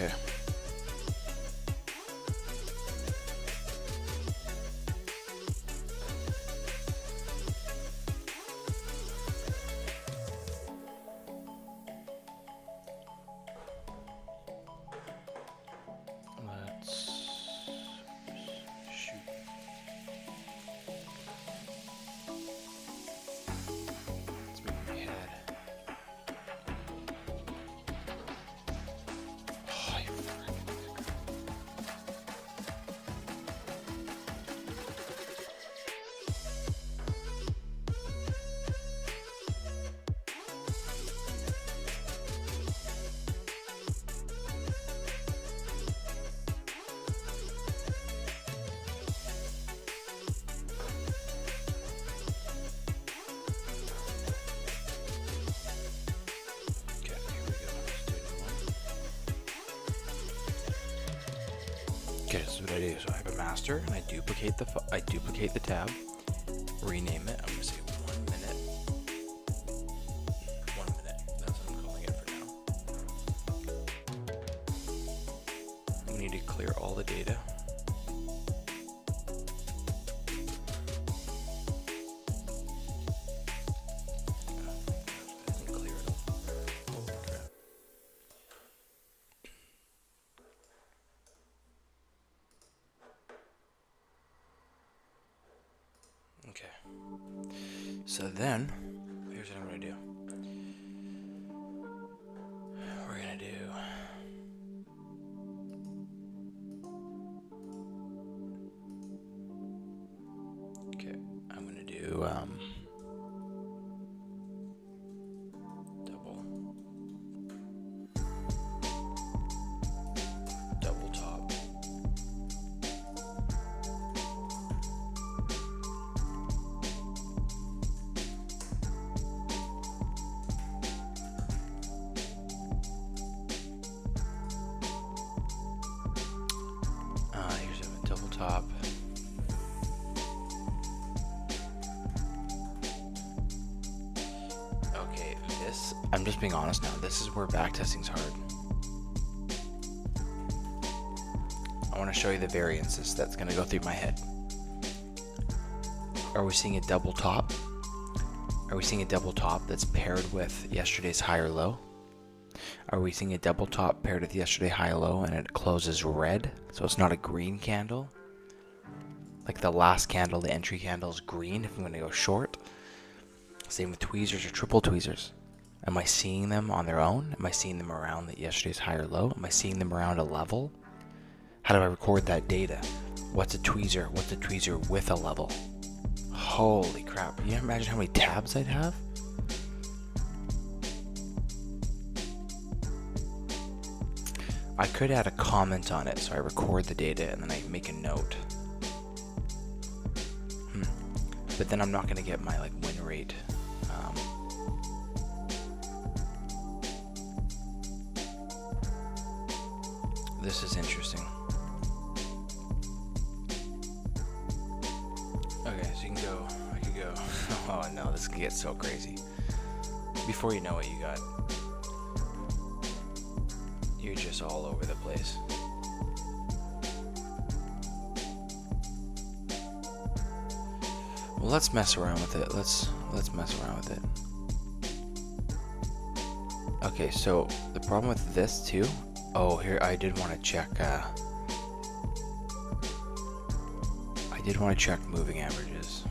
Okay. Okay, so what I do, so I have a master, and I duplicate the tab, rename it. I'm gonna say 1 minute. 1 minute. That's what I'm calling it for now. We need to clear all the data. Okay, so then here's what I'm going to do. We're going to do okay, I'm going to do double top. Here's a double top. Okay, this, I'm just being honest now, this is where backtesting's hard. I want to show you the variances that's going to go through my head. Are we seeing a double top? Are we seeing a double top that's paired with yesterday's high or low? Are we seeing a double top paired with yesterday high low and it closes red? So it's not a green candle. Like the last candle, the entry candle is green if I'm going to go short. Same with tweezers or triple tweezers. Am I seeing them on their own? Am I seeing them around the yesterday's high or low? Am I seeing them around a level? How do I record that data? What's a tweezer? What's a tweezer with a level? Holy crap. Can you imagine how many tabs I'd have? I could add a comment on it, so I record the data and then I make a note. But then I'm not going to get my like win rate. This is interesting. Okay, so you can go, I could go, oh no, this can get so crazy. Before you know it, you got, you're just all over the place. Well, let's mess around with it. Let's mess around with it. Okay, so the problem with this too, oh, here, I did want to check, moving averages.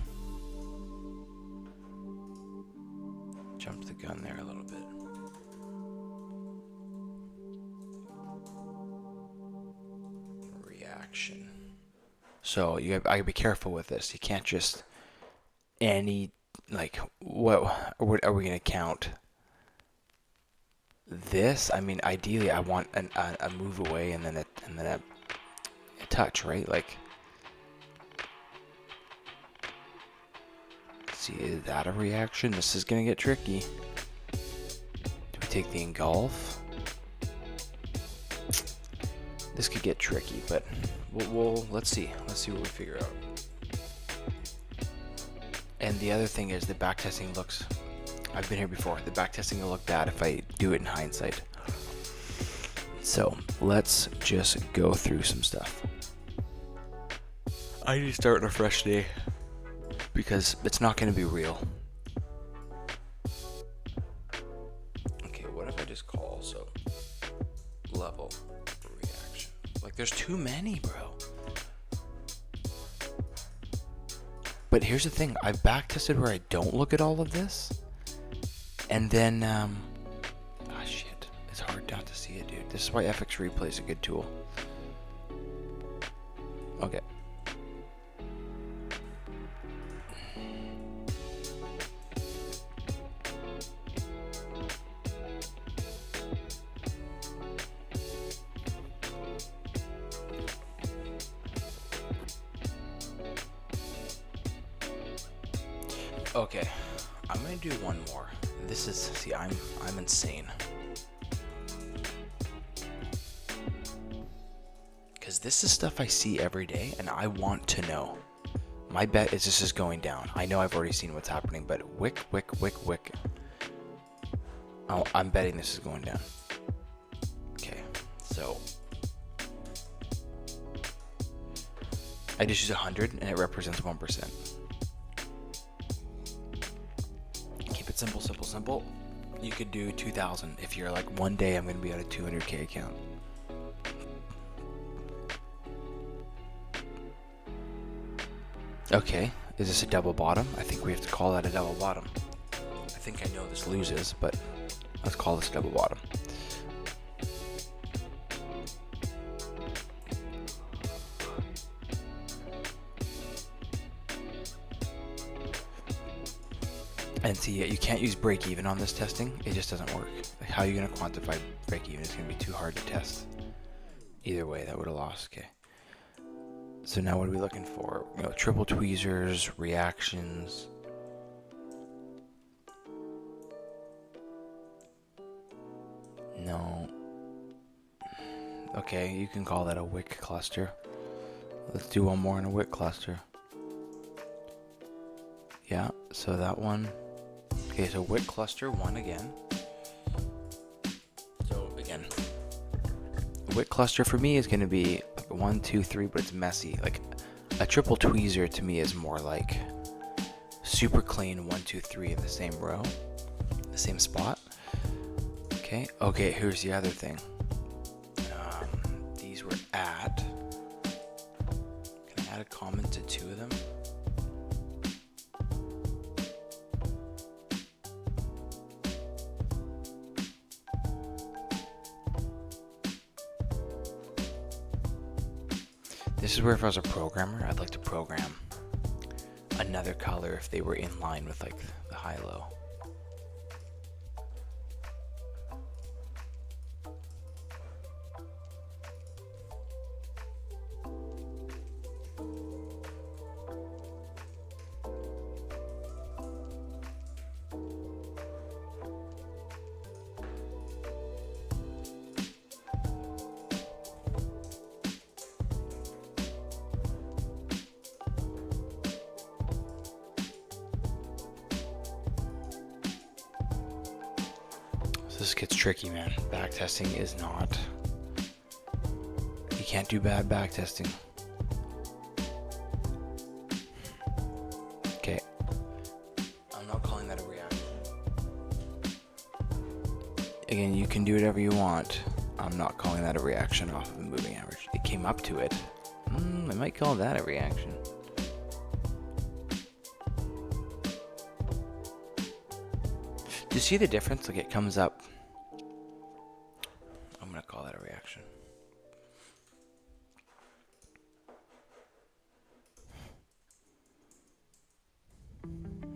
Jumped the gun there a little bit. Reaction. So I gotta be careful with this. You can't just what are we gonna count? This, I mean, ideally, I want a move away and then a touch, right? Like, see, is that a reaction? This is gonna get tricky. Do we take the engulf? This could get tricky, but we'll let's see. Let's see what we figure out. And the other thing is the backtesting looks. I've been here before. The backtesting will look bad if I do it in hindsight. So let's just go through some stuff. I need to start on a fresh day because it's not going to be real. Okay, what if I just call also level reaction? Like, there's too many, bro. But here's the thing, I've backtested where I don't look at all of this, and then, shit, it's hard not to see it, dude. This is why FX Replay is a good tool. Okay. Okay, I'm gonna do one more. This is, see, I'm insane. Because this is stuff I see every day and I want to know. My bet is this is going down. I know I've already seen what's happening, but wick. Oh, I'm betting this is going down. Okay, so I just use 100 and it represents 1%. Simple. You could do 2,000 if you're like, one day I'm going to be at a 200K account. Okay, is this a double bottom? I think we have to call that a double bottom. I think I know this loses, but let's call this double bottom. And see, you can't use break even on this testing. It just doesn't work. Like, how are you going to quantify break even? It's going to be too hard to test. Either way, that would have lost. Okay. So now what are we looking for? You know, triple tweezers, reactions. No. Okay, you can call that a wick cluster. Let's do one more in a wick cluster. Yeah, so that one. Okay, so wick cluster 1 again. So again, wick cluster for me is going to be 1, 2, 3, but it's messy. Like a triple tweezer to me is more like super clean 1, 2, 3 in the same row, the same spot. Okay, here's the other thing. These were at. Can I add a comment to 2 of them? This is where if I was a programmer, I'd like to program another color if they were in line with like the high-low. This gets tricky, man. Backtesting is not. You can't do bad backtesting. Okay. I'm not calling that a reaction. Again, you can do whatever you want. I'm not calling that a reaction off of the moving average. It came up to it. I might call that a reaction. Do you see the difference? Like, it comes up. I'm going to call that a reaction.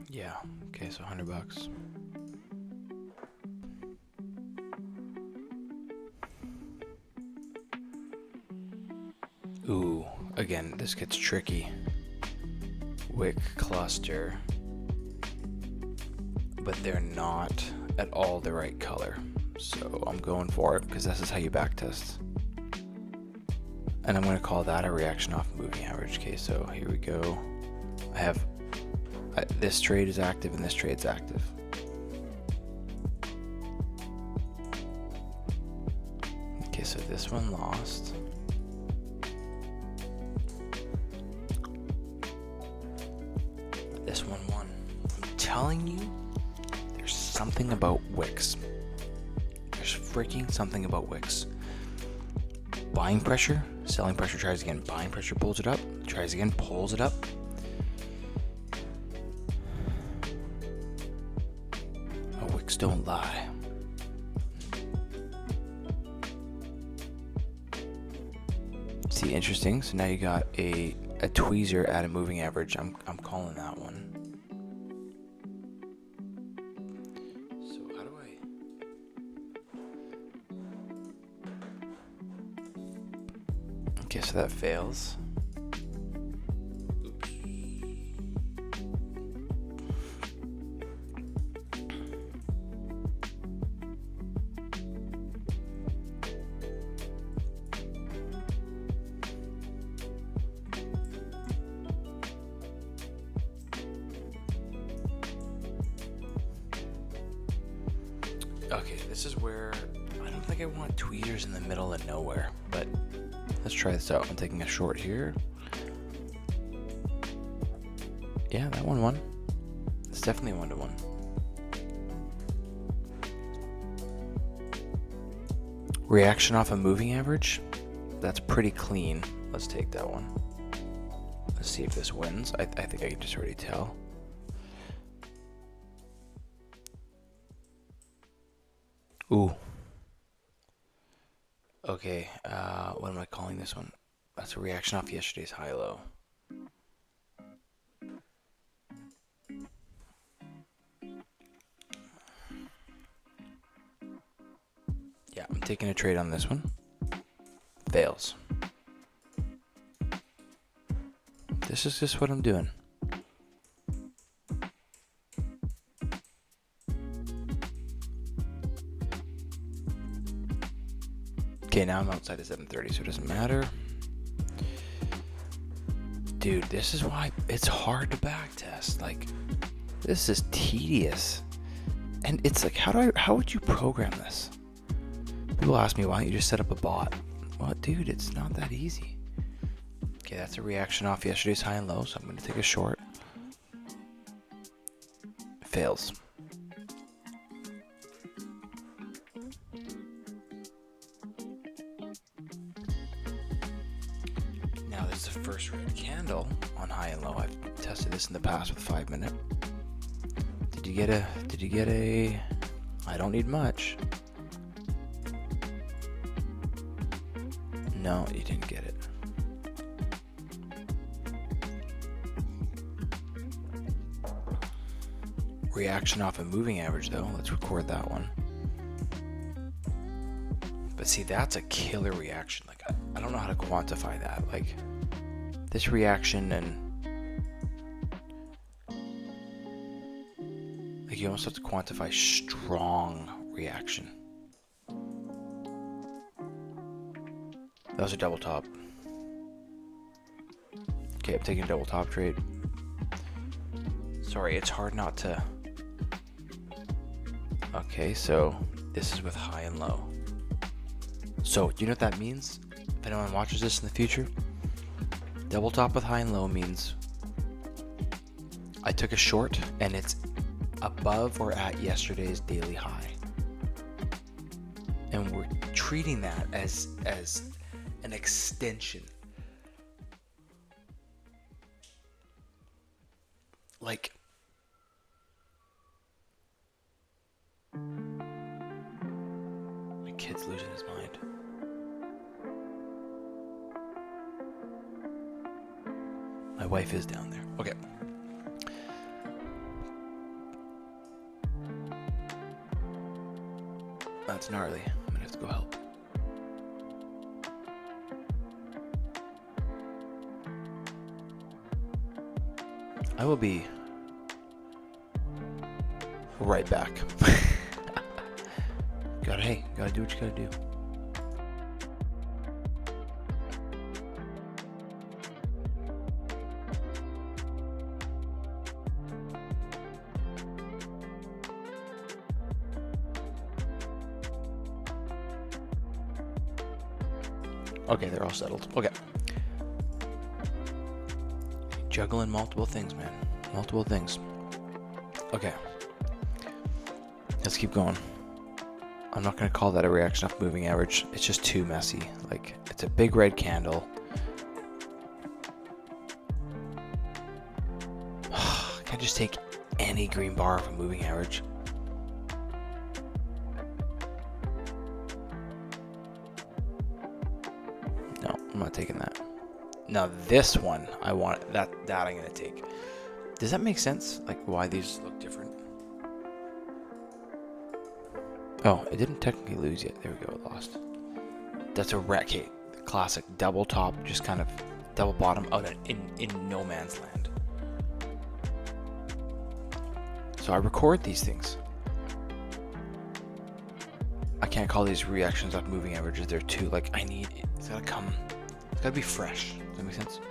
Yeah. Okay, so $100. Ooh, again, this gets tricky. Wick cluster. But they're not at all the right color. So I'm going for it because this is how you backtest. And I'm going to call that a reaction off moving average. Okay, so here we go. I have this trade is active and this trade's active. Okay, Okay, so this one lost. This one won. I'm telling you, there's something about wicks. There's freaking something about wicks. Buying pressure, selling pressure, tries again. Buying pressure, pulls it up. Tries again, pulls it up. Oh, wicks don't lie. See, interesting. So now you got a tweezer at a moving average. I'm calling that one. So how do I? Okay, so that fails. Oops. Okay, this is where I don't think I want tweezers in the middle of nowhere, but let's try this out. I'm taking a short here. Yeah, that one won. It's definitely a 1-to-1. Reaction off a moving average. That's pretty clean. Let's take that one. Let's see if this wins. I think I can just already tell. Ooh. Okay, what am I calling this one? That's a reaction off yesterday's high-low. Yeah, I'm taking a trade on this one. Fails. This is just what I'm doing. Okay, now I'm outside of 730, so it doesn't matter. Dude, this is why it's hard to backtest. Like, this is tedious. And it's like, how would you program this? People ask me, why don't you just set up a bot? Well, dude, it's not that easy. Okay, that's a reaction off yesterday's high and low, so I'm going to take a short. Fails. Now there's the first red candle on high and low. I've tested this in the past with 5 minute. Did you get a, I don't need much. No, you didn't get it. Reaction off a moving average though. Let's record that one. But see, that's a killer reaction. Like, I don't know how to quantify that. Like, this reaction and like, you almost have to quantify strong reaction. That was a double top. Okay, I'm taking a double top trade. Sorry, it's hard not to. Okay, so this is with high and low. So, do you know what that means? If anyone watches this in the future, double top with high and low means I took a short and it's above or at yesterday's daily high. And we're treating that as an extension. Like, my kid's losing his mind. My wife is down there. Okay. That's gnarly. I'm gonna have to go help. I will be right back. Gotta do what you gotta do. Okay, they're all settled. Okay. Juggling multiple things, man. Multiple things. Okay. Let's keep going. I'm not going to call that a reaction off moving average. It's just too messy. Like, it's a big red candle. Can't just take any green bar of a moving average. No, I'm not taking that. Now this one, I want that I'm going to take. Does that make sense? Like why these look different? Oh, it didn't technically lose yet. There we go, it lost. That's a okay, classic double top, just kind of double bottom out in no man's land. So I record these things. I can't call these reactions off moving averages. They're too, like, it's gotta come, it's gotta be fresh. Does that make sense?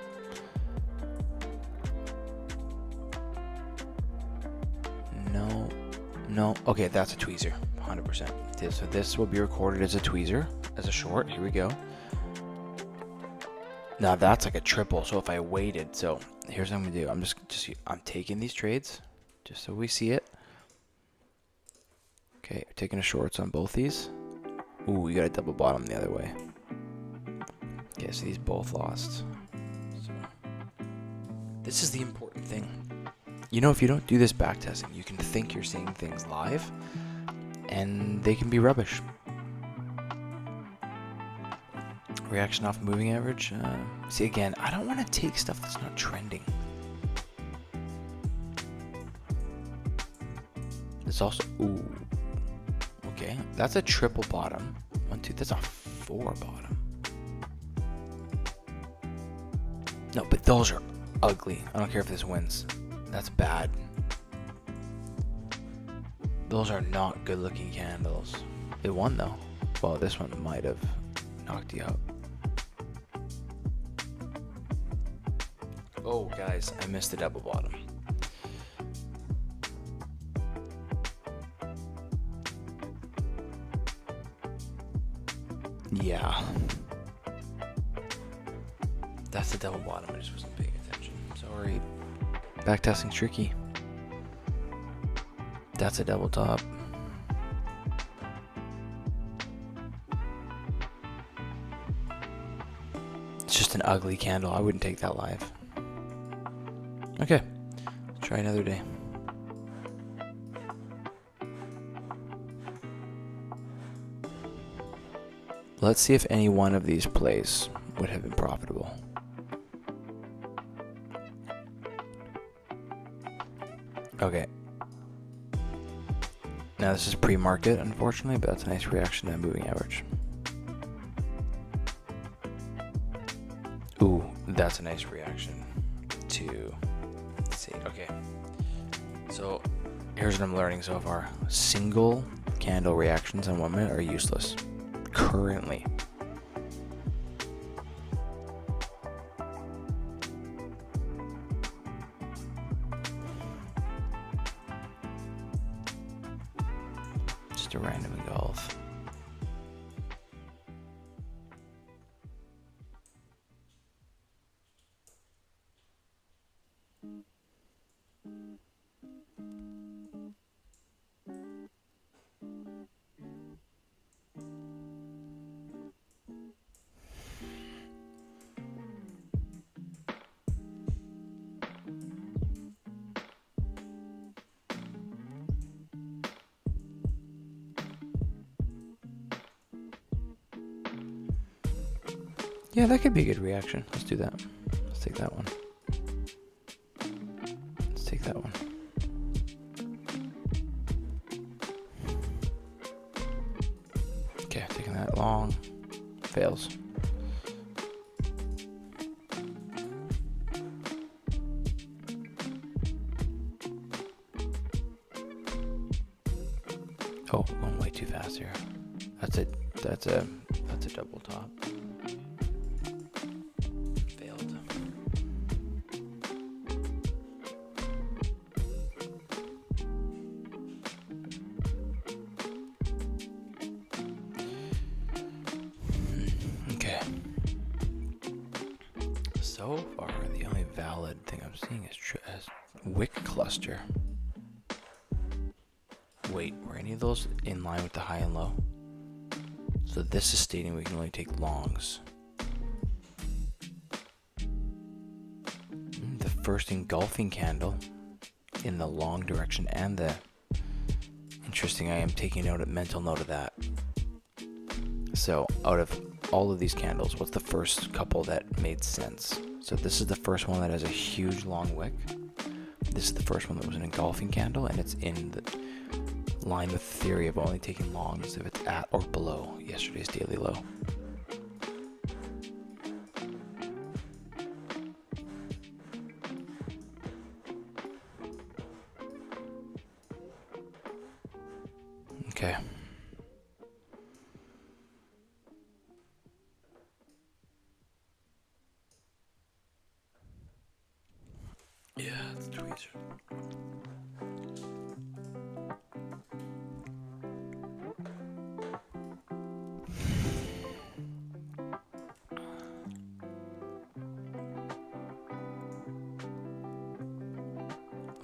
No. Okay, that's a tweezer, 100%. So this will be recorded as a tweezer, as a short. Here we go. Now that's like a triple. So if I waited, so here's what I'm gonna do. I'm taking these trades, just so we see it. Okay, taking a shorts on both these. Ooh, we got a double bottom the other way. Okay, so these both lost. So this is the important thing. You know, if you don't do this backtesting, you can think you're seeing things live, and they can be rubbish. Reaction off moving average. See, again, I don't want to take stuff that's not trending. It's also, ooh, okay, that's a triple bottom. 1, 2, that's a 4 bottom. No, but those are ugly. I don't care if this wins. That's bad. Those are not good looking candles. It won though. Well, this one might have knocked you out. Oh, guys, I missed the double bottom. Yeah. That's the double bottom. I just wasn't paying attention. Sorry. Backtesting's tricky. That's a double top. It's just an ugly candle. I wouldn't take that live. Okay, let's try another day. Let's see if any one of these plays would have been profitable. Okay. Now this is pre-market, unfortunately, but that's a nice reaction to a moving average. Ooh, that's a nice reaction to, let's see, okay. So here's what I'm learning so far. Single candle reactions in 1 minute are useless. Currently. Just a random golf. Yeah, that could be a good reaction. Let's do that. Let's take that one. Let's take that one. Okay, taking that long. Fails. Oh, going way too fast here. That's a double top. Failed. Okay. So far, the only valid thing I'm seeing is wick cluster. Wait, were any of those in line with the high and low? So this is stating we can only take longs. The first engulfing candle in the long direction and the interesting. I am taking mental note of that. So out of all of these candles, what's the first couple that made sense? So this is the first one that has a huge long wick. This is the first one that was an engulfing candle, and it's in the line with the theory of only taking longs if it's at or below yesterday's daily low. Okay. Yeah, it's tweezer.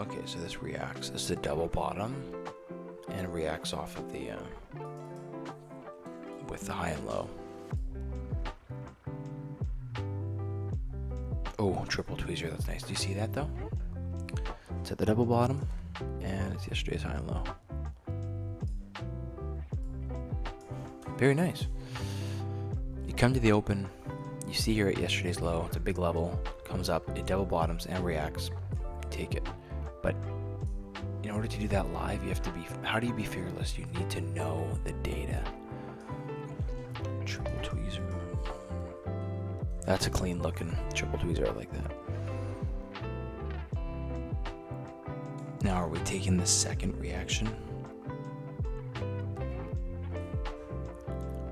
Okay, so this reacts. This is a double bottom, and it reacts off of the with the high and low. Oh, triple tweezer. That's nice. Do you see that though? It's at the double bottom, and it's yesterday's high and low. Very nice. You come to the open. You see here at yesterday's low. It's a big level. Comes up. It double bottoms and reacts. Take it. But in order to do that live, you have to be. How do you be fearless? You need to know the data. Triple tweezer. That's a clean looking triple tweezer. I like that. Now, are we taking the second reaction?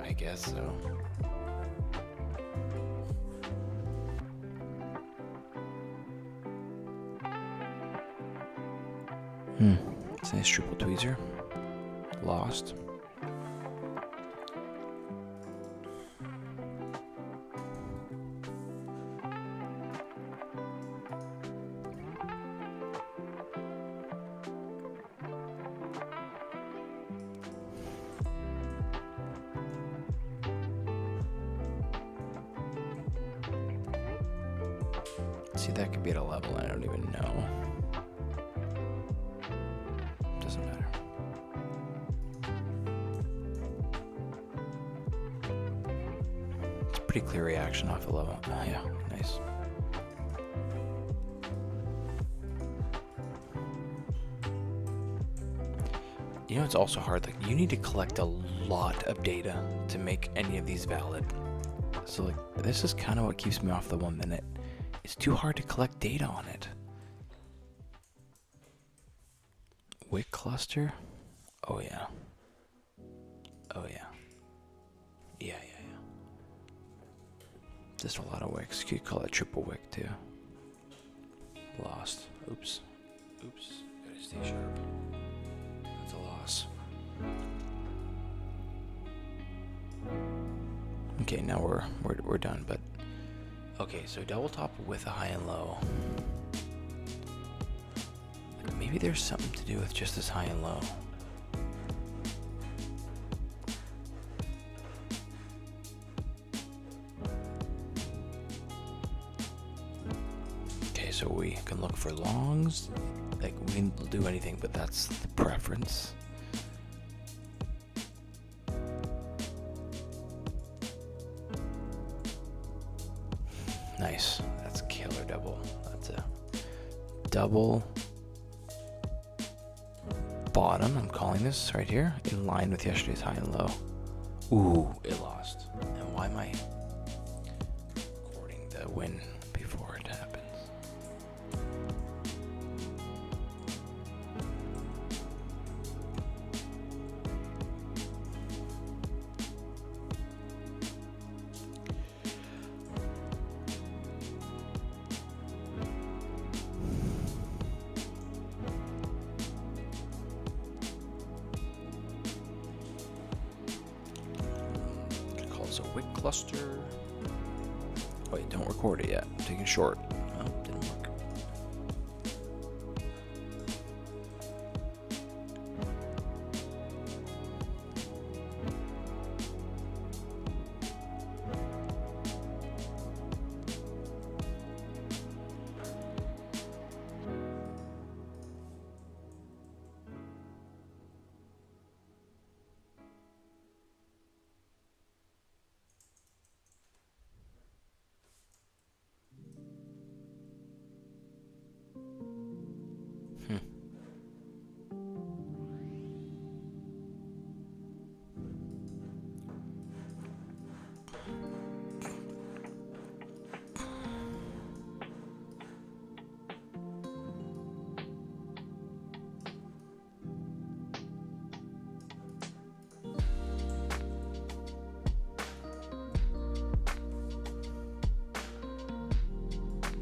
I guess so. It's a nice triple tweezer. Lost. See, that could be at a level I don't even know. Doesn't matter. It's a pretty clear reaction off a level. Oh, yeah, nice. You know, it's also hard. Like, you need to collect a lot of data to make any of these valid. So, like, this is kind of what keeps me off the 1 minute. It's too hard to collect data on it. Wick cluster? Oh yeah. Oh yeah. Yeah. Just a lot of wicks. You could call it triple wick too. Lost. Oops. Gotta stay sharp. That's a loss. Okay, now we're done, but okay, so double top with a high and low. Maybe there's something to do with just this high and low. Okay, so we can look for longs. Like, we can do anything, but that's the preference. Nice. That's killer double. That's a double bottom. I'm calling this right here in line with yesterday's high and low. Ooh, it lost. And why am I recording the win before it happens? A wick cluster. Wait, don't record it yet. I'm taking short. Oh, didn't work.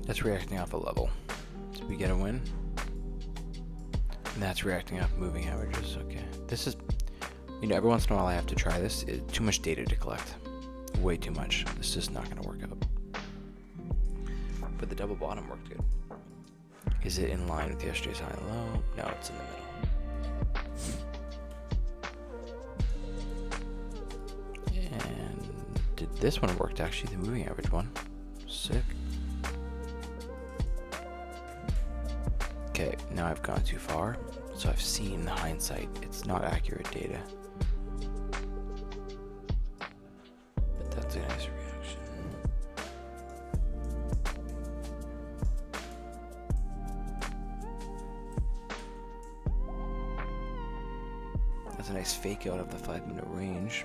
That's reacting off a level. Did we get a win? And that's reacting off moving averages. Okay. This is, you know, every once in a while I have to try this. It's too much data to collect. Way too much. This is not going to work out. But the double bottom worked good. Is it in line with yesterday's high and low? No, it's in the middle. And did this one worked actually, the moving average one? Sick. Okay, now I've gone too far, so I've seen the hindsight. It's not accurate data. But that's a nice reaction. That's a nice fake out of the 5-minute range.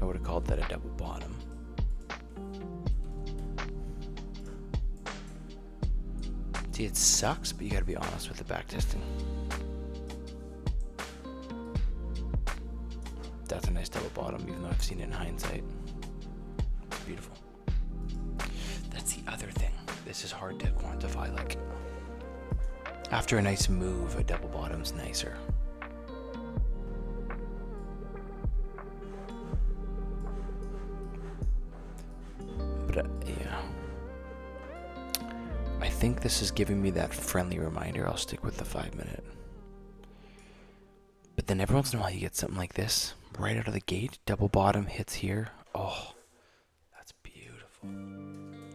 I would have called that a double bottom. See, it sucks, but you gotta be honest with the backtesting. That's a nice double bottom, even though I've seen it in hindsight. It's beautiful. That's the other thing. This is hard to quantify. Like, after a nice move, a double bottom's nicer. But yeah, I think this is giving me that friendly reminder. I'll stick with the 5-minute. But then every once in a while you get something like this right out of the gate. Double bottom hits here. Oh, that's beautiful.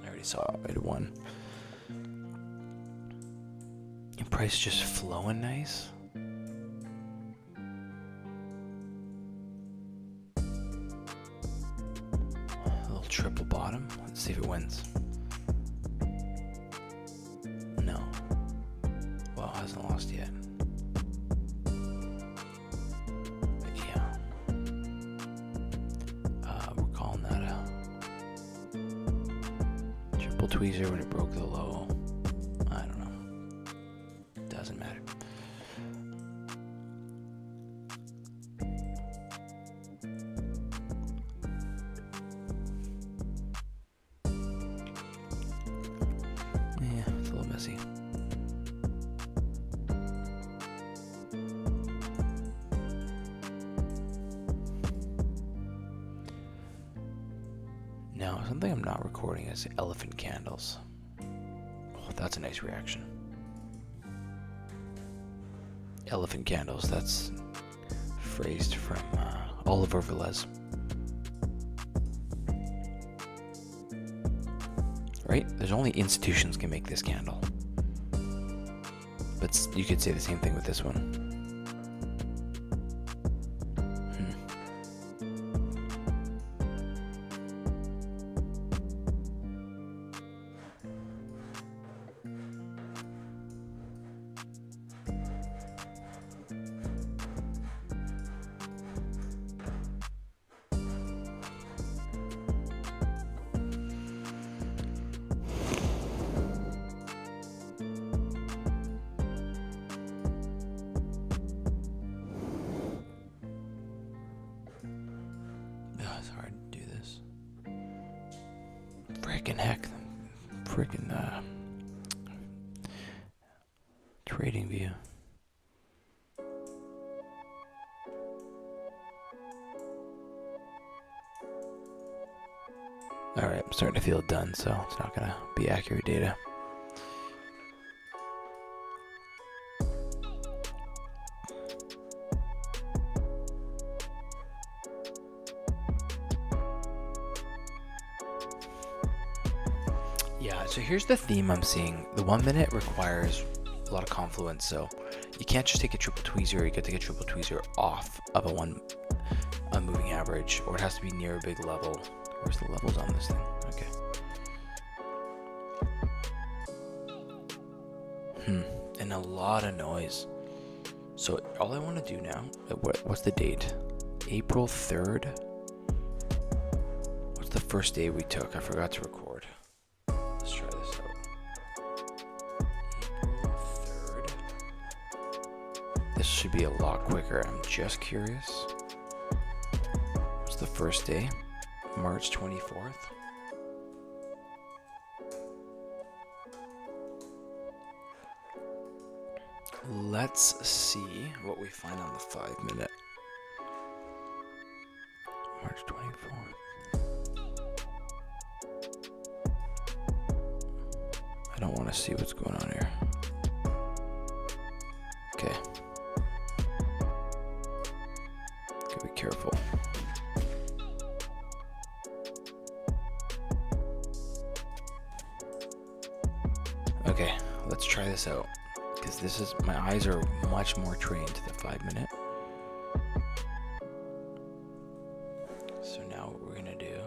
I already saw it at 1. And price just flowing nice. Triple bottom. Let's see if it wins. No. Well, it hasn't lost yet. But yeah. We're calling that a triple tweezer when it broke the low. I don't know. Doesn't matter. Messy. Now, something I'm not recording is elephant candles. Oh, that's a nice reaction. Elephant candles, that's phrased from Oliver Velez. Right? There's only institutions can make this candle. But you could say the same thing with this one. It's hard to do this. Frickin' heck. Frickin' Trading view. Alright, I'm starting to feel done, so it's not going to be accurate data. Yeah, so here's the theme I'm seeing. The 1 minute requires a lot of confluence, so you can't just take a triple tweezer. You got to take a triple tweezer off of a moving average, or it has to be near a big level. Where's the levels on this thing? Okay. And a lot of noise. So all I want to do now, what's the date? April 3rd? What's the first day we took? I forgot to record. Let's try this out. April 3rd. This should be a lot quicker. I'm just curious. What's the first day? March 24th. Let's see what we find on the 5 minute. March 24th. I don't want to see what's going on here. Okay. Gotta be careful. Okay, let's try this out, because this is, my eyes are much more trained to the 5 minute. So now what we're gonna do,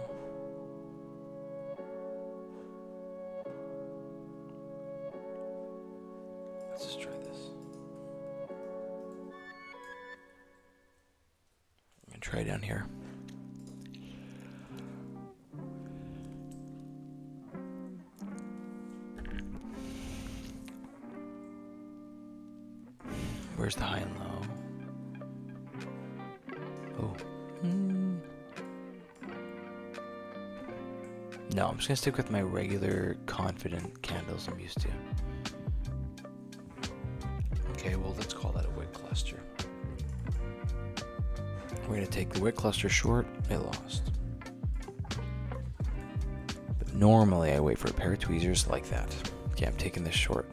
let's just try this. I'm gonna try down here. Where's the high and low? Oh. No, I'm just gonna stick with my regular confident candles I'm used to. Okay, well, let's call that a wick cluster. We're gonna take the wick cluster short. It lost. But normally I wait for a pair of tweezers like that. Okay, I'm taking this short.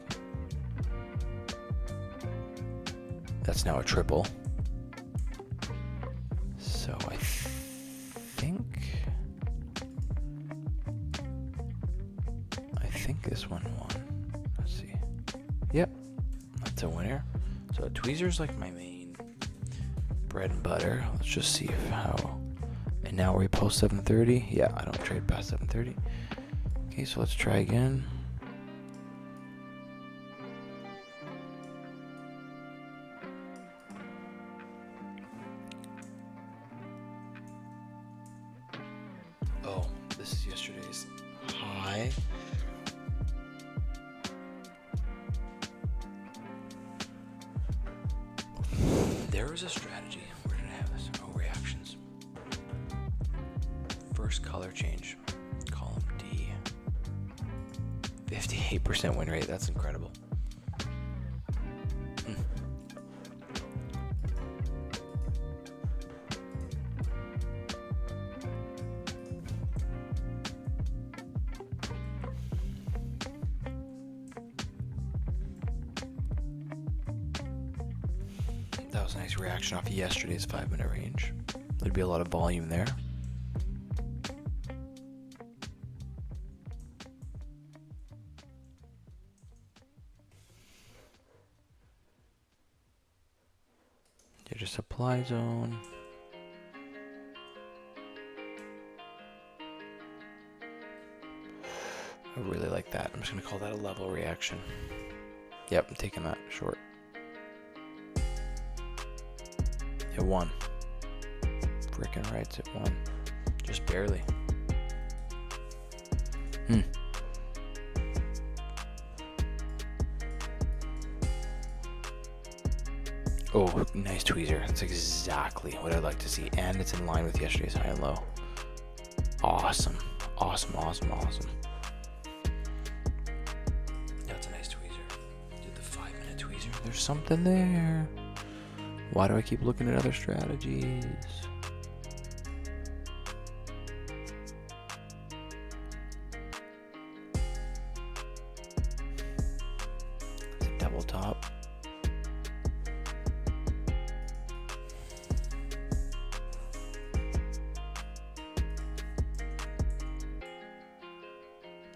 That's now a triple. So I think this one won. Let's see. Yep, that's a winner. So tweezers like my main bread and butter. Let's just see how. And now we post 7:30. Yeah, I don't trade past 7:30. Okay, so let's try again. Oh, this is yesterday's high. There was a strategy. Where did I have this? Oh, reactions. First color change. Column D. 58% win rate. That's incredible. That was a nice reaction off of yesterday's 5 minute range. There'd be a lot of volume there. There's a supply zone. I really like that. I'm just going to call that a level reaction. Yep, I'm taking that short. It won. Frickin' rights, it won. Just barely. Oh, nice tweezer. That's exactly what I'd like to see. And it's in line with yesterday's high and low. Awesome. Awesome, awesome, awesome. That's a nice tweezer. Did the 5 minute tweezer. There's something there. Why do I keep looking at other strategies? It's a double top.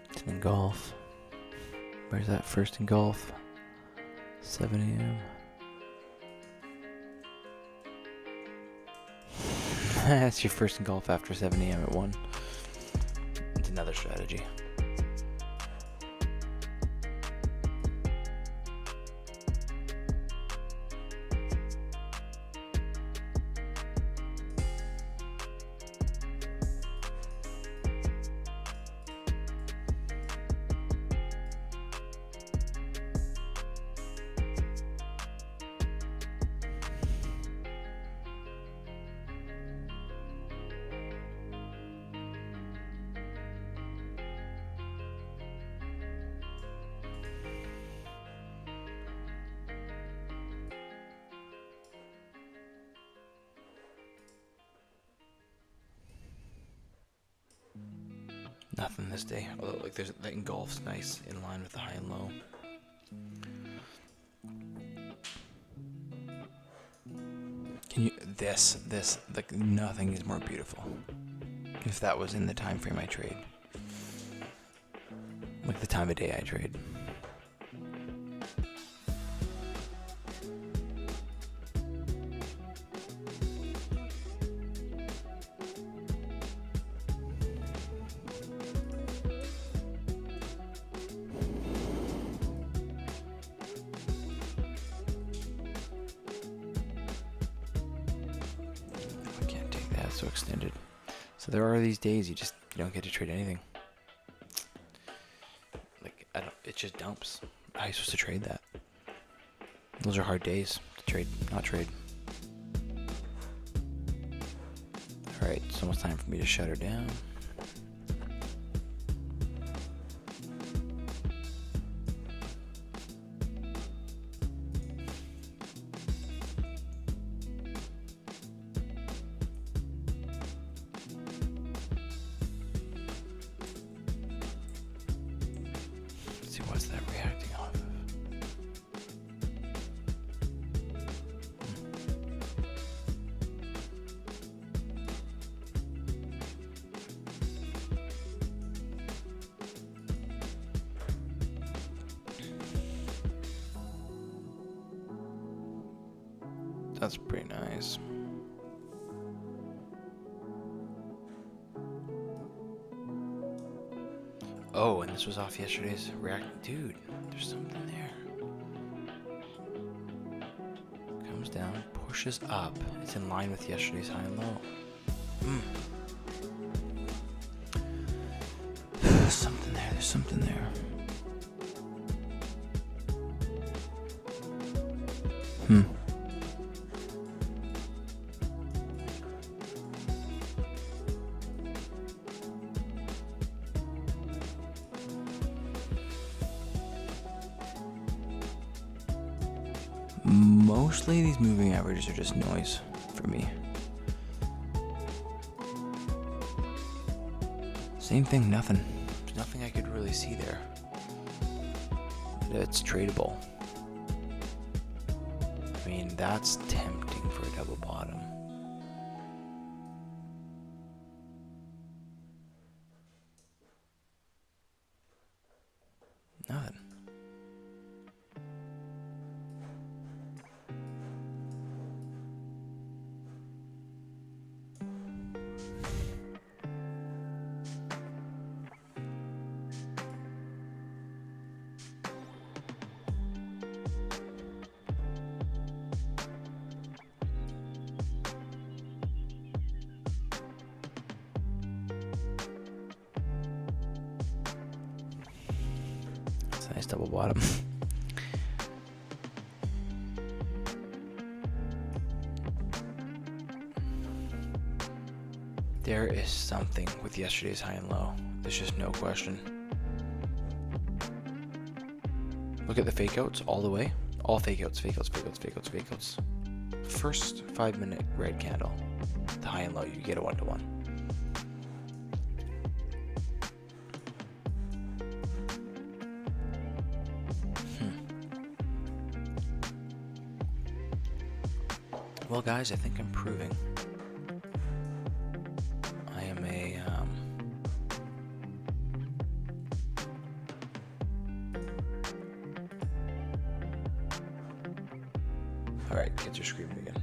It's an engulf. Where's that first engulf? 7 a.m. That's your first engulf after 7 a.m. at 1. It's another strategy. Nothing this day, although like there's that engulf's nice in line with the high and low. Can you this like nothing is more beautiful. If that was in the time frame I trade, like the time of day I trade. So extended. So there are these days you don't get to trade anything. Like it just dumps. How are you supposed to trade that? Those are hard days to trade, not trade. Alright, it's almost time for me to shut her down. What's that reacting off of? That's pretty nice. Oh, and this was off yesterday's react. Dude, there's something there. Comes down, pushes up. It's in line with yesterday's high and low. There's something there. There's something there. Mostly these moving averages are just noise for me. Same thing, nothing. There's nothing I could really see there. It's tradable. I mean, that's tempting for a double bottom. Nothing. Nice double bottom. There is something with yesterday's high and low. There's just no question. Look at the fake outs all the way. All fake outs, fake outs, fake outs, fake outs, fake outs. First 5-minute red candle, the high and low, you get a 1-to-1. Well, guys, I think I'm proving I am a all right, get your screen again.